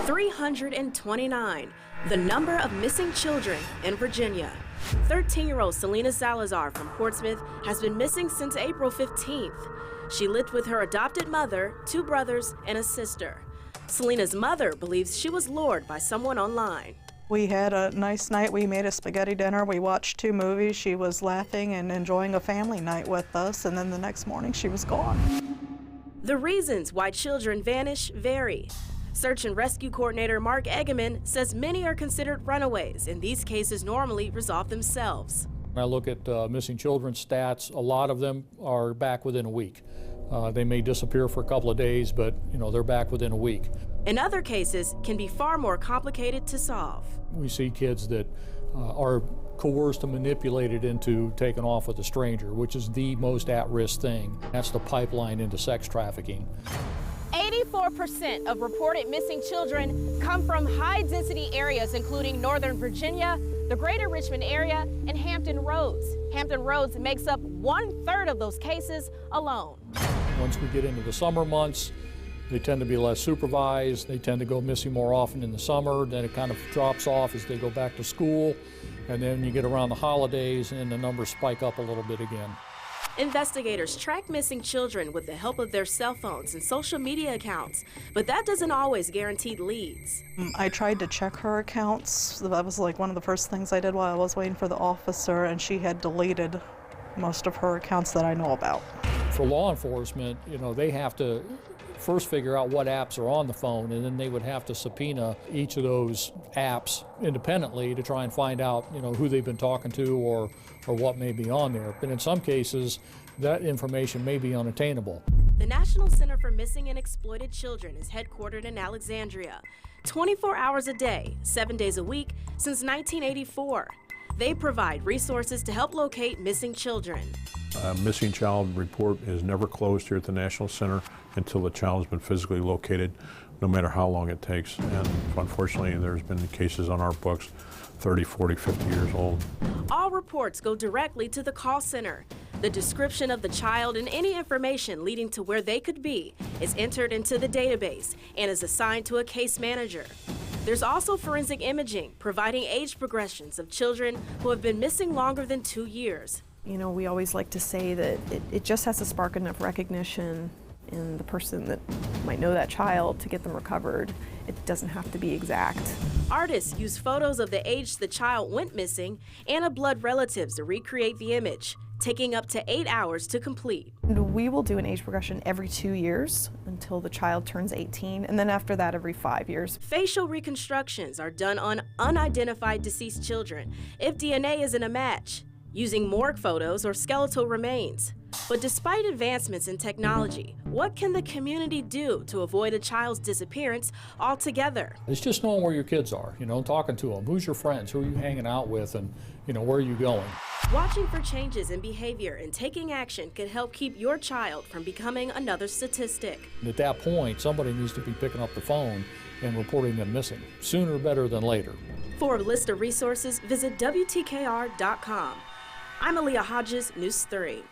329, the number of missing children in Virginia. 13-year-old Selina Salazar from Portsmouth has been missing since April 15th. She lived with her adopted mother, 2 brothers, and a sister. Selina's mother believes she was lured by someone online. We had a nice night. We made a spaghetti dinner. We watched 2 movies. She was laughing and enjoying a family night with us, and then the next morning she was gone. The reasons why children vanish vary. Search and Rescue Coordinator Mark Eggeman says many are considered runaways, and these cases normally resolve themselves. When I look at missing children stats, a lot of them are back within a week. They may disappear for a couple of days, but they're back within a week. In other cases, can be far more complicated to solve. We see kids that are coerced and manipulated into taking off with a stranger, which is the most at-risk thing. That's the pipeline into sex trafficking. 84% of reported missing children come from high-density areas, including Northern Virginia, the Greater Richmond area, and Hampton Roads. Hampton Roads makes up 1/3 of those cases alone. Once we get into the summer months, they tend to be less supervised. They tend to go missing more often in the summer. Then it kind of drops off as they go back to school. And then you get around the holidays and the numbers spike up a little bit again. Investigators track missing children with the help of their cell phones and social media accounts, but that doesn't always guarantee leads. I tried to check her accounts. That was like one of the first things I did while I was waiting for the officer, and she had deleted most of her accounts that I know about. For law enforcement, they have to first figure out what apps are on the phone, and then they would have to subpoena each of those apps independently to try and find out, who they've been talking to or what may be on there. But in some cases, that information may be unattainable. The National Center for Missing and Exploited Children is headquartered in Alexandria, 24 hours a day, 7 days a week, since 1984. They provide resources to help locate missing children. A missing child report is never closed here at the National Center until the child has been physically located, no matter how long it takes. And unfortunately, there's been cases on our books 30, 40, 50 years old. All reports go directly to the call center. The description of the child and any information leading to where they could be is entered into the database and is assigned to a case manager. There's also forensic imaging, providing age progressions of children who have been missing longer than 2 years. We always like to say that it just has to spark enough recognition in the person that might know that child to get them recovered. It doesn't have to be exact. Artists use photos of the age the child went missing and of blood relatives to recreate the image, taking up to 8 hours to complete. We will do an age progression every 2 years until the child turns 18, and then after that every 5 years. Facial reconstructions are done on unidentified deceased children if DNA isn't a match, using morgue photos or skeletal remains. But despite advancements in technology, what can the community do to avoid a child's disappearance altogether? It's just knowing where your kids are, talking to them. Who's your friends? Who are you hanging out with? And, where are you going? Watching for changes in behavior and taking action can help keep your child from becoming another statistic. At that point, somebody needs to be picking up the phone and reporting them missing. Sooner better than later. For a list of resources, visit WTKR.com. I'm Aaliyah Hodges, News 3.